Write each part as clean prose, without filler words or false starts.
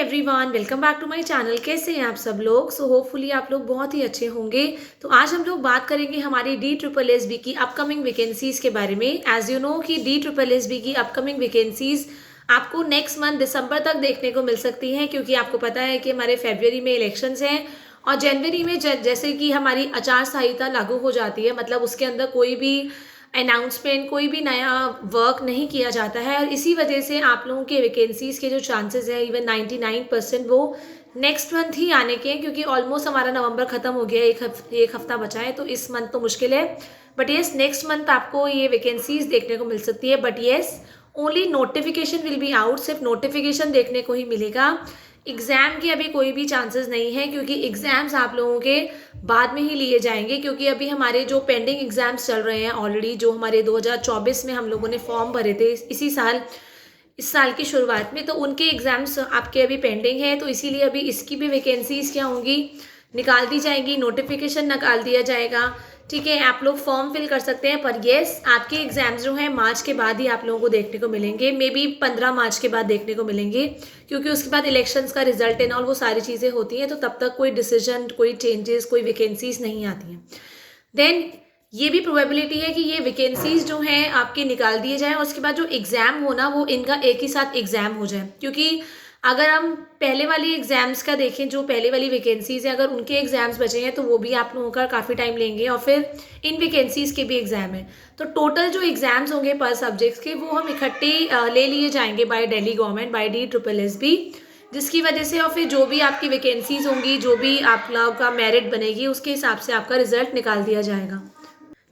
Everyone, welcome back to my channel. कैसे हैं आप सब लोग? होपफुली आप लोग बहुत ही अच्छे होंगे। तो आज हम लोग बात करेंगे हमारी DSSB की अपकमिंग वैकेंसीज के बारे में। एज यू नो कि DSSB की अपकमिंग वैकेंसीज आपको नेक्स्ट मंथ दिसंबर तक देखने को मिल सकती हैं, क्योंकि आपको पता है कि हमारे फरवरी में इलेक्शंस हैं और जनवरी में जैसे कि हमारी आचार संहिता लागू हो जाती है, मतलब उसके अंदर कोई भी अनाउंसमेंट, कोई भी नया वर्क नहीं किया जाता है और इसी वजह से आप लोगों के वैकेंसीज़ के जो चांसेस हैं इवन 99% वो नेक्स्ट मंथ ही आने के हैं, क्योंकि ऑलमोस्ट हमारा नवंबर ख़त्म हो गया है, एक हफ्ता बचा है, तो इस मंथ तो मुश्किल है। बट येस, नेक्स्ट मंथ आपको ये वैकेंसीज देखने को मिल सकती है। But yes, only notification will be out, सिर्फ नोटिफिकेशन देखने को ही मिलेगा। एग्ज़ाम के अभी कोई भी चांसेस नहीं है, क्योंकि एग्ज़ाम्स आप लोगों के बाद में ही लिए जाएंगे, क्योंकि अभी हमारे जो पेंडिंग एग्ज़ाम्स चल रहे हैं ऑलरेडी, जो हमारे 2024 में हम लोगों ने फॉर्म भरे थे इस साल की शुरुआत में, तो उनके एग्ज़ाम्स आपके अभी पेंडिंग है। तो इसीलिए अभी इसकी भी वैकेंसीज़ क्या होंगी, निकाल दी जाएगी, नोटिफिकेशन निकाल दिया जाएगा। ठीक है, आप लोग फॉर्म फिल कर सकते हैं। पर येस, आपके एग्ज़ाम्स जो हैं मार्च के बाद ही आप लोगों को देखने को मिलेंगे, मे बी 15 मार्च के बाद देखने को मिलेंगे, क्योंकि उसके बाद इलेक्शंस का रिजल्ट एंड ऑल वो सारी चीज़ें होती हैं, तो तब तक कोई डिसीजन, कोई चेंजेस, कोई वैकेंसीज नहीं आती हैं। देन ये भी प्रोबेबिलिटी है कि ये वैकेंसीज जो हैं आपके निकाल दिए जाएँ और उसके बाद जो एग्ज़ाम हो ना, वो इनका एक ही साथ एग्ज़ाम हो जाए। क्योंकि अगर हम पहले वाली एग्ज़ाम्स का देखें, जो पहले वाली वैकेंसीज़ हैं, अगर उनके एग्ज़ाम्स बचे हैं तो वो भी आप लोगों का काफ़ी टाइम लेंगे और फिर इन वैकेंसीज़ के भी एग्ज़ाम है, तो टोटल जो एग्ज़ाम्स होंगे पर सब्जेक्ट्स के वो हम इकट्ठे ले लिए जाएंगे by Delhi government, by DSSB, जिसकी वजह से और फिर जो भी आपकी वैकेंसीज़ होंगी, जो भी आप लोगों का मेरिट बनेगी, उसके हिसाब से आपका रिजल्ट निकाल दिया जाएगा।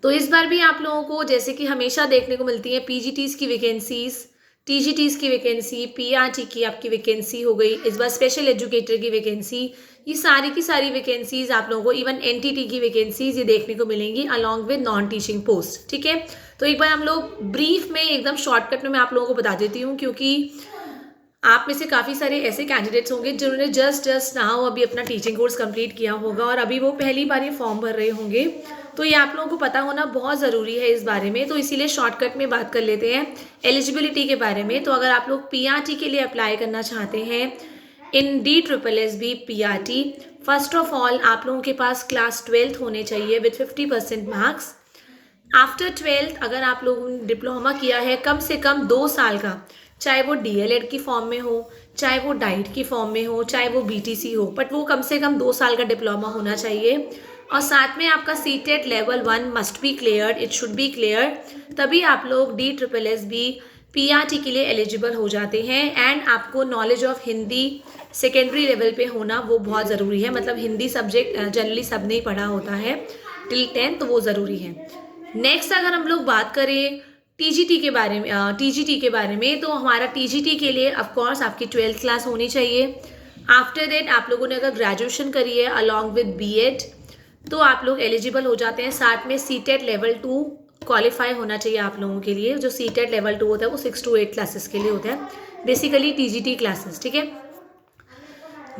तो इस बार भी आप लोगों को जैसे कि हमेशा देखने को मिलती है PGTs की वैकेंसीज, TGTs की वैकेंसी, PRT की आपकी वैकेंसी हो गई, इस बार स्पेशल एजुकेटर की वैकेंसी, ये सारी की सारी वैकेंसीज आप लोगों को, इवन NTT की वैकेंसीज ये देखने को मिलेंगी along with non teaching post. ठीक है, तो एक बार हम लोग ब्रीफ में एकदम शॉर्टकट में मैं आप लोगों को बता देती हूँ, क्योंकि आप में से काफ़ी सारे ऐसे कैंडिडेट्स होंगे जिन्होंने जस्ट नाउ अभी अपना टीचिंग कोर्स कंप्लीट किया होगा और अभी वो पहली बार ये फॉर्म भर रहे होंगे, तो ये आप लोगों को पता होना बहुत ज़रूरी है इस बारे में। तो इसीलिए शॉर्टकट में बात कर लेते हैं एलिजिबिलिटी के बारे में। तो अगर आप लोग PRT के लिए अप्लाई करना चाहते हैं इन DSSB PRT, first of all आप लोगों के पास क्लास 12th होने चाहिए विथ 50% मार्क्स। आफ्टर 12th अगर आप लोगों ने डिप्लोमा किया है कम से कम 2 साल का, चाहे वो DLED की फॉर्म में हो, चाहे वो डाइट की फॉर्म में हो, चाहे वो BTC हो, बट वो कम से कम 2 साल का डिप्लोमा होना चाहिए। और साथ में आपका CTET level 1 must be clear, it should be clear, तभी आप लोग DSSB PRT के लिए एलिजिबल हो जाते हैं। एंड आपको knowledge of Hindi secondary level पे होना वो बहुत ज़रूरी है, मतलब हिंदी सब्जेक्ट जनरली सब ने पढ़ा होता है टिल 10, तो वो ज़रूरी है। नेक्स्ट अगर हम लोग बात करें TGT के बारे में, तो हमारा TGT के लिए ऑफकोर्स आपकी 12th क्लास होनी चाहिए। आफ्टर दैट आप लोगों ने अगर ग्रेजुएशन करी है अलॉन्ग विद BEd, तो आप लोग एलिजिबल हो जाते हैं। साथ में CTET लेवल 2 क्वालिफाई होना चाहिए आप लोगों के लिए। जो CTET लेवल 2 होता है वो 6 to 8 क्लासेस के लिए होता है, बेसिकली TGT क्लासेस। ठीक है,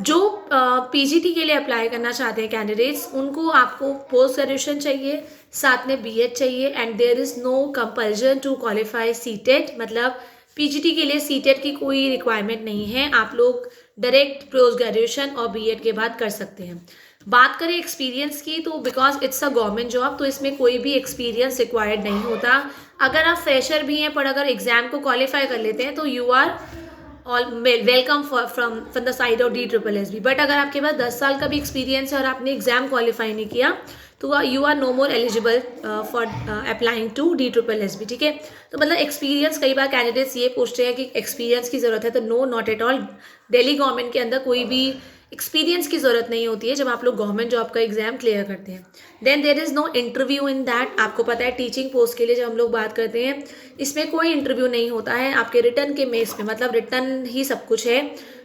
जो PGT के लिए अप्लाई करना चाहते हैं कैंडिडेट्स, उनको आपको पोस्ट ग्रेजुएशन चाहिए, साथ में BEd चाहिए, and there is no compulsion to qualify CTET, मतलब PGT के लिए CTET की कोई रिक्वायरमेंट नहीं है, आप लोग डायरेक्ट पोस्ट ग्रेजुएशन और BEd के बाद कर सकते हैं। बात करें एक्सपीरियंस की, तो because it's a government job, तो इसमें कोई भी एक्सपीरियंस रिक्वायर्ड नहीं होता। अगर आप फ्रेशर भी हैं पर अगर एग्जाम को क्वालिफाई कर लेते हैं तो you are all welcome from the side of DSSB। But अगर आपके पास 10 साल का भी एक्सपीरियंस है और आपने एग्जाम क्वालिफाई नहीं किया तो you are no more eligible for applying to DSSB। ठीक है, तो मतलब एक्सपीरियंस, कई बार कैंडिडेट्स ये पूछते हैं कि एक्सपीरियंस की ज़रूरत है, तो no, not at all. Delhi government के अंदर कोई भी एक्सपीरियंस की ज़रूरत नहीं होती है जब आप लोग गवर्नमेंट जॉब का एग्जाम क्लियर करते हैं। Then there is no interview in that. आपको पता है टीचिंग पोस्ट के लिए जब हम लोग बात करते हैं इसमें कोई इंटरव्यू नहीं होता है, आपके रिटर्न के बेस पे, मतलब रिटर्न ही सब कुछ है।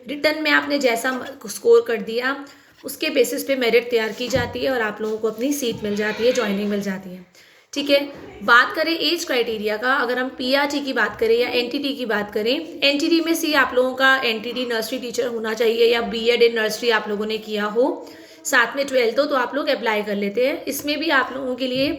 रिटर्न में आपने जैसा स्कोर कर दिया उसके बेसिस पे मेरिट तैयार की जाती है और आप लोगों को अपनी सीट मिल जाती है, ज्वाइनिंग मिल जाती है। ठीक है, बात करें एज क्राइटेरिया का, अगर हम PRT की बात करें या NTT की बात करें, NTT में से आप लोगों का NTT नर्सरी टीचर होना चाहिए या BEd इन नर्सरी आप लोगों ने किया हो, साथ में 12th हो, तो आप लोग अप्लाई कर लेते हैं। इसमें भी आप लोगों के लिए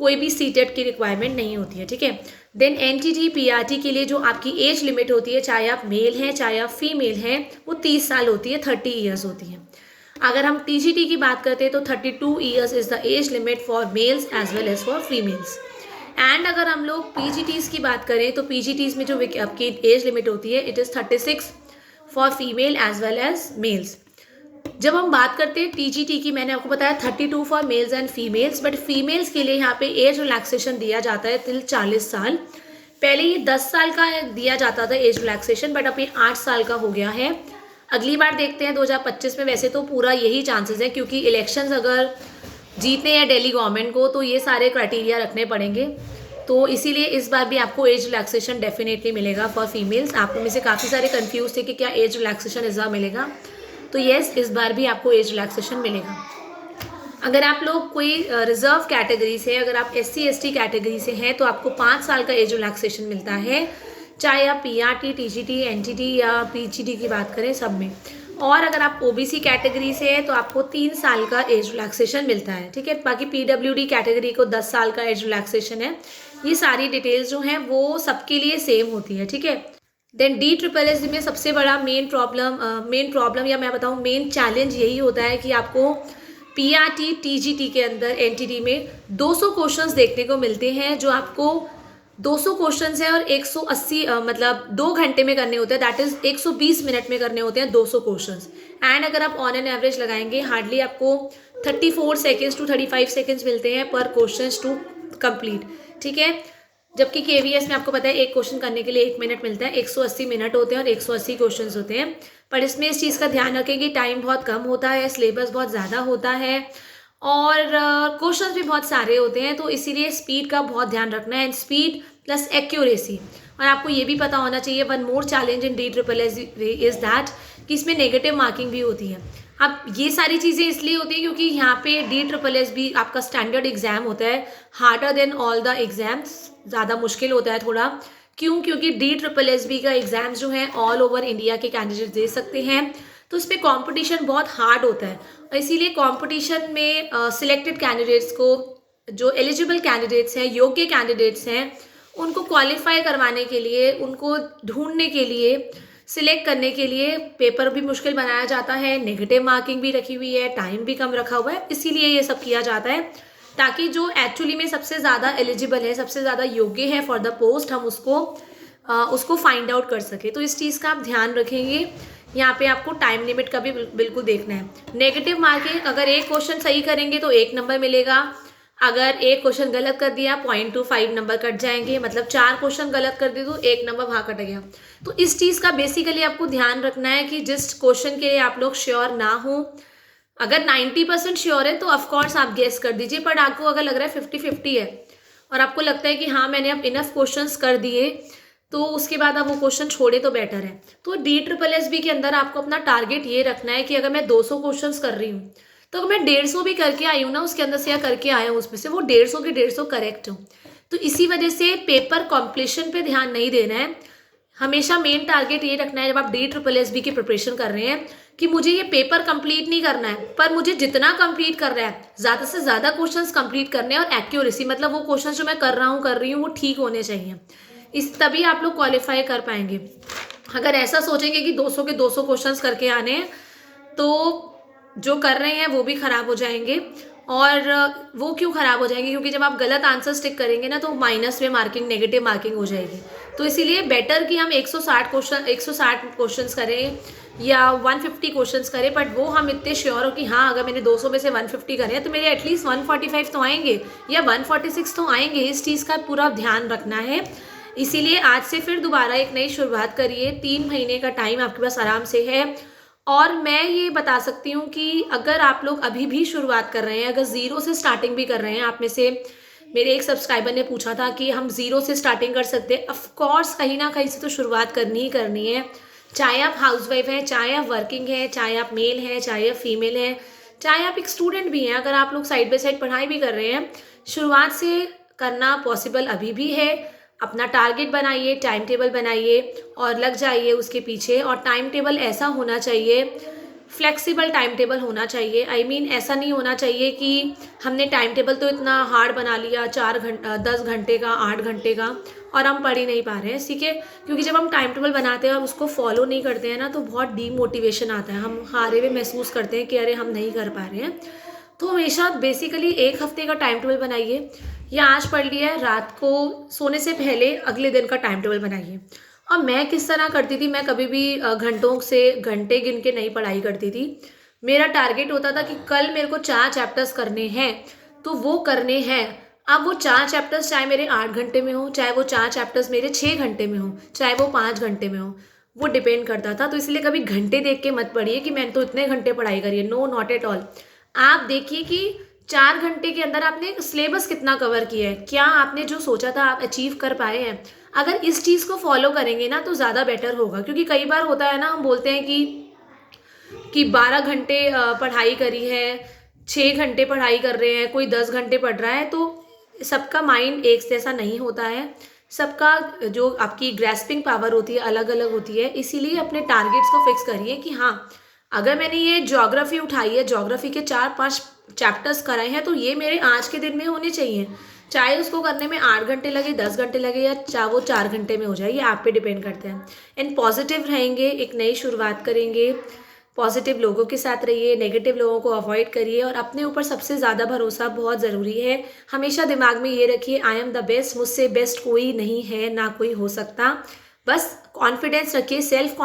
कोई भी सीटेट की रिक्वायरमेंट नहीं होती है, ठीक है। देन एनटीटी पीआरटी के लिए जो आपकी एज लिमिट होती है, चाहे आप मेल हैं चाहे आप फीमेल हैं, वो 30 साल होती है, 30 ईयर्स होती है। अगर हम टीजीटी की बात करते हैं तो 32 years is the age limit for males as well as for females. And अगर हम लोग पीजीटीज की बात करें तो पीजीटीज में जो आपकी एज लिमिट होती है, it is 36 for female as well as males. जब हम बात करते हैं टीजीटी की, मैंने आपको बताया 32 for mails and females, but females के लिए यहाँ पे एज रिलैक्सेशन दिया जाता है टिल 40 साल। पहले ये 10 साल का दिया जाता था एज रिलैक्सेशन, बट अब ये 8 साल का हो गया है। अगली बार देखते हैं 2025 में, वैसे तो पूरा यही चांसेस है क्योंकि इलेक्शंस अगर जीतने हैं दिल्ली गवर्नमेंट को तो ये सारे क्राइटेरिया रखने पड़ेंगे, तो इसीलिए इस बार भी आपको एज रिलैक्सेशन डेफिनेटली मिलेगा फॉर फीमेल्स। आप में से काफ़ी सारे कंफ्यूज थे कि क्या एज रिलैक्सेशन इस बार मिलेगा, तो येस, इस बार भी आपको एज रिलैक्सेशन मिलेगा। अगर आप लोग कोई रिजर्व कैटेगरी से, अगर आप SC ST कैटेगरी से हैं तो आपको 5 साल का एज रिलैक्सेशन मिलता है, चाहे आप पीआरटी, टीजीटी, एनटीटी या पीजीटी की बात करें, सब में। और अगर आप ओबीसी कैटेगरी से हैं तो आपको 3 साल का एज रिलैक्सेशन मिलता है, ठीक है। बाकी पीडब्ल्यूडी कैटेगरी को 10 साल का एज रिलैक्सेशन है। ये सारी डिटेल्स जो हैं वो सबके लिए सेम होती है, ठीक है। देन DSSS में सबसे बड़ा मेन प्रॉब्लम या मैं बताऊँ मेन चैलेंज यही होता है कि आपको पीआरटी, टीजीटी के अंदर एनटीटी में 200 क्वेश्चंस देखने को मिलते हैं, जो आपको 200 क्वेश्चंस है और 180 मतलब 2 घंटे में करने होते हैं, दैट इज 120 मिनट में करने होते हैं 200 क्वेश्चंस। एंड अगर आप ऑन एन एवरेज लगाएंगे, हार्डली आपको 34 सेकेंड्स टू 35 सेकेंड्स मिलते हैं पर क्वेश्चंस टू कंप्लीट, ठीक है। जबकि केवीएस में आपको पता है एक क्वेश्चन करने के लिए 1 मिनट मिलता है, 180 मिनट होते हैं और 180 क्वेश्चंस होते हैं। पर इसमें इस चीज़ का ध्यान रखें कि टाइम बहुत कम होता है, सिलेबस बहुत ज़्यादा होता है और क्वेश्चंस भी बहुत सारे होते हैं, तो इसीलिए स्पीड का बहुत ध्यान रखना है, एंड स्पीड प्लस एक्यूरेसी। और आपको ये भी पता होना चाहिए, one more challenge in DSSS is that कि इसमें नेगेटिव मार्किंग भी होती है। अब ये सारी चीज़ें इसलिए होती हैं क्योंकि यहाँ पे DSSS भी आपका स्टैंडर्ड एग्जाम होता है, harder than all the exams, ज़्यादा मुश्किल होता है थोड़ा। क्यों? क्योंकि DSSS का एग्जाम्स जो हैं ऑल ओवर इंडिया के कैंडिडेट दे सकते हैं, तो इसमें कंपटीशन बहुत हार्ड होता है। और इसीलिए कंपटीशन में सिलेक्टेड कैंडिडेट्स को, जो एलिजिबल कैंडिडेट्स हैं, योग्य कैंडिडेट्स हैं, उनको क्वालिफाई करवाने के लिए, उनको ढूंढने के लिए, सिलेक्ट करने के लिए पेपर भी मुश्किल बनाया जाता है, नेगेटिव मार्किंग भी रखी हुई है, टाइम भी कम रखा हुआ है। इसीलिए ये सब किया जाता है ताकि जो एक्चुअली में सबसे ज़्यादा एलिजिबल है, सबसे ज़्यादा योग्य है फॉर द पोस्ट, हम उसको फाइंड आउट कर सके। तो इस चीज़ का आप ध्यान रखेंगे। यहाँ पे आपको टाइम लिमिट का भी बिल्कुल देखना है। नेगेटिव मार्किंग, अगर एक क्वेश्चन सही करेंगे तो 1 नंबर मिलेगा, अगर एक क्वेश्चन गलत कर दिया 0.25 नंबर कट जाएंगे, मतलब 4 क्वेश्चन गलत कर दिए तो 1 नंबर वहाँ कट गया। तो इस चीज़ का बेसिकली आपको ध्यान रखना है कि जिस क्वेश्चन के लिए आप लोग श्योर ना हो, अगर 90% श्योर है तो ऑफकोर्स आप गेस कर दीजिए, पर आपको अगर लग रहा है 50-50 है और आपको लगता है कि हाँ मैंने अब इनफ क्वेश्चंस कर दिए, तो उसके बाद आप वो क्वेश्चन छोड़े तो बेटर है। तो DSSS के अंदर आपको अपना टारगेट ये रखना है कि अगर मैं 200 क्वेश्चंस कर रही हूँ तो अगर मैं 150 भी करके आई हूँ ना उसके अंदर से, या करके आया हूँ उसमें से, वो 150 के 150 करेक्ट हो। तो इसी वजह से पेपर कॉम्प्लीशन पे ध्यान नहीं देना है, हमेशा मेन टारगेट ये रखना है जब आप DSSS की प्रिपरेशन कर रहे हैं कि मुझे ये पेपर कंप्लीट नहीं करना है, पर मुझे जितना कंप्लीट कर रहा है ज़्यादा से ज़्यादा क्वेश्चंस कंप्लीट करने हैं, और एक्यूरेसी मतलब वो क्वेश्चन जो मैं कर रही हूँ वो ठीक होने चाहिए, इस तभी आप लोग क्वालिफाई कर पाएंगे। अगर ऐसा सोचेंगे कि 200 के 200 क्वेश्चंस करके आने हैं तो जो कर रहे हैं वो भी खराब हो जाएंगे। और वो क्यों खराब हो जाएंगे? क्योंकि जब आप गलत आंसर स्टिक करेंगे ना तो माइनस में मार्किंग, नेगेटिव मार्किंग हो जाएगी। तो इसीलिए बेटर कि हम 160 क्वेश्चंस करें या 150 क्वेश्चंस करें, बट वो हम इतने श्योर हो कि हाँ अगर मैंने 200 में से 150 करे हैं तो मेरे एटलीस्ट 145 तो आएंगे या 146 तो आएंगे। इस चीज़ का पूरा ध्यान रखना है। इसीलिए आज से फिर दोबारा एक नई शुरुआत करिए। 3 महीने का टाइम आपके पास आराम से है। और मैं ये बता सकती हूँ कि अगर आप लोग अभी भी शुरुआत कर रहे हैं, अगर ज़ीरो से स्टार्टिंग भी कर रहे हैं, आप में से मेरे एक सब्सक्राइबर ने पूछा था कि हम ज़ीरो से स्टार्टिंग कर सकते हैं, ऑफकोर्स कहीं ना कहीं से तो शुरुआत करनी ही करनी है। चाहे आप हाउसवाइफ हैं, चाहे आप वर्किंग हैं, चाहे आप मेल हैं, चाहे आप फीमेल हैं, चाहे आप एक स्टूडेंट भी हैं, अगर आप लोग साइड बाय साइड पढ़ाई भी कर रहे हैं, शुरुआत से करना पॉसिबल अभी भी है। अपना टारगेट बनाइए, टाइम टेबल बनाइए और लग जाइए उसके पीछे। और टाइम टेबल ऐसा होना चाहिए फ्लेक्सिबल टाइम टेबल होना चाहिए। आई मीन ऐसा नहीं होना चाहिए कि हमने टाइम टेबल तो इतना हार्ड बना लिया 10 घंटे का 8 घंटे का और हम पढ़ ही नहीं पा रहे हैं, ठीक है। क्योंकि जब हम टाइम टेबल बनाते हैं और उसको फॉलो नहीं करते हैं ना तो बहुत डीमोटिवेशन आता है, हम हारे हुए महसूस करते हैं कि अरे हम नहीं कर पा रहे हैं। तो हमेशा बेसिकली 1 हफ्ते का टाइम टेबल बनाइए, या आज पढ़ लिया है रात को सोने से पहले अगले दिन का टाइम टेबल बनाइए। और मैं किस तरह करती थी, मैं कभी भी घंटों से घंटे गिन के नहीं पढ़ाई करती थी। मेरा टारगेट होता था कि कल मेरे को 4 चैप्टर्स करने हैं तो वो करने हैं। अब वो 4 चैप्टर्स चाहे मेरे 8 घंटे में हो, चाहे वो 4 चैप्टर्स मेरे 6 घंटे में हो, चाहे वो 5 घंटे में हो, वो डिपेंड करता था। तो इसलिए कभी घंटे देख के मत पढ़िए कि मैंने तो इतने घंटे पढ़ाई करी है, नो नॉट एट ऑल। आप देखिए कि 4 घंटे के अंदर आपने सिलेबस कितना कवर किया है, क्या आपने जो सोचा था आप अचीव कर पाए हैं। अगर इस चीज़ को फॉलो करेंगे ना तो ज़्यादा बेटर होगा। क्योंकि कई बार होता है ना, हम बोलते हैं कि 12 घंटे पढ़ाई करी है, 6 घंटे पढ़ाई कर रहे हैं, कोई 10 घंटे पढ़ रहा है। तो सबका माइंड एक जैसा नहीं होता है, सबका जो आपकी ग्रैस्पिंग पावर होती है अलग अलग होती है। इसीलिए अपने टारगेट्स को फिक्स करिए कि हाँ, अगर मैंने ये ज्योग्राफी उठाई है, ज्योग्राफी के 4-5 चैप्टर्स कराए हैं तो ये मेरे आज के दिन में होने चाहिए। चाहे उसको करने में 8 घंटे लगे, 10 घंटे लगे, या चाहे वो 4 घंटे में हो जाए, ये आप पे डिपेंड करते हैं। एंड पॉजिटिव रहेंगे, एक नई शुरुआत करेंगे, पॉजिटिव लोगों के साथ रहिए, नेगेटिव लोगों को अवॉइड करिए और अपने ऊपर सबसे ज़्यादा भरोसा बहुत ज़रूरी है। हमेशा दिमाग में ये रखिए, आई एम द बेस्ट, मुझसे बेस्ट कोई नहीं है, ना कोई हो सकता। बस कॉन्फिडेंस रखिए, सेल्फ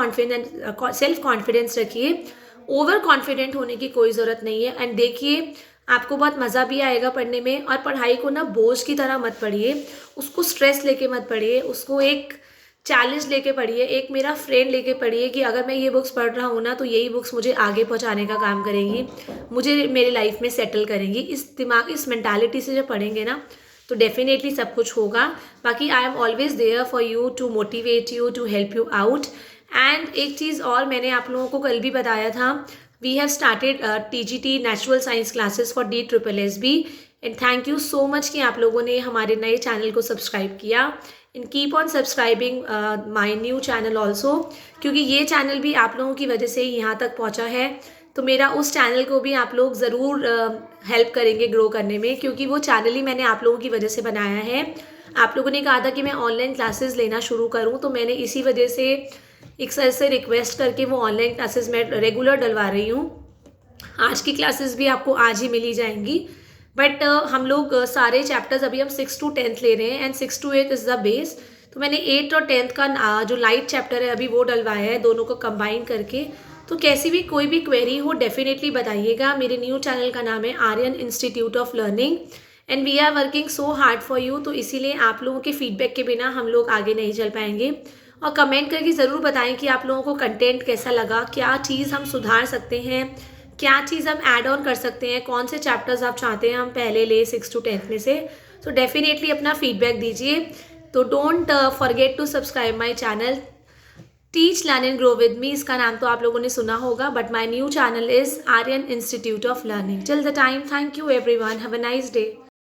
कॉन्फिडेंस रखिए। ओवर कॉन्फिडेंट होने की कोई ज़रूरत नहीं है। एंड देखिए, आपको बहुत मज़ा भी आएगा पढ़ने में। और पढ़ाई को ना बोझ की तरह मत पढ़िए, उसको स्ट्रेस लेके मत पढ़िए, उसको एक चैलेंज लेके पढ़िए, एक मेरा फ्रेंड लेके पढ़िए कि अगर मैं ये बुक्स पढ़ रहा हूँ ना तो यही बुक्स मुझे आगे पहुँचाने का काम करेंगी, मुझे मेरी लाइफ में सेटल करेंगी। इस मेंटालिटी से जब पढ़ेंगे ना तो डेफिनेटली सब कुछ होगा। बाकी I am always there for you, to motivate you, to help you out. And एक चीज़ और मैंने आप लोगों को कल भी बताया था, we have started TGT natural science classes for DSSB। And thank you so much कि आप लोगों ने हमारे नए चैनल को सब्सक्राइब किया। And keep on subscribing my new channel also, क्योंकि ये चैनल भी आप लोगों की वजह से ही यहाँ तक पहुँचा है। तो मेरा उस चैनल को भी आप लोग ज़रूर हेल्प करेंगे ग्रो करने में, क्योंकि वो चैनल ही मैंने आप लोगों की वजह से बनाया है। आप लोगों ने कहा था कि मैं ऑनलाइन क्लासेस लेना शुरू करूँ, तो मैंने इसी वजह से एक सर से रिक्वेस्ट करके वो ऑनलाइन क्लासेस मैं रेगुलर डलवा रही हूँ। आज की क्लासेस भी आपको आज ही मिली जाएंगी। बट हम लोग सारे चैप्टर्स अभी हम 6 to 10 ले रहे हैं and 6 to 8 is the base. तो मैंने 8 और 10 का जो लाइट चैप्टर है अभी वो डलवाया है, दोनों को कंबाइन करके। तो कैसी भी कोई भी क्वेरी हो डेफिनेटली बताइएगा। मेरे न्यू चैनल का नाम है Aryan institute of learning and we are working so hard for you. तो इसीलिए आप लोगों के फीडबैक के बिना हम लोग आगे नहीं चल पाएंगे। और कमेंट करके ज़रूर बताएं कि आप लोगों को कंटेंट कैसा लगा, क्या चीज़ हम सुधार सकते हैं, क्या चीज़ हम ऐड ऑन कर सकते हैं, कौन से चैप्टर्स आप चाहते हैं हम पहले ले 6 to 10 में से। तो डेफिनेटली अपना फीडबैक दीजिए। तो don't forget to subscribe my channel teach learn and grow with me. इसका नाम तो आप लोगों ने सुना होगा, but my new channel is Aryan institute of learning. Till the time, thank you everyone, have a nice day.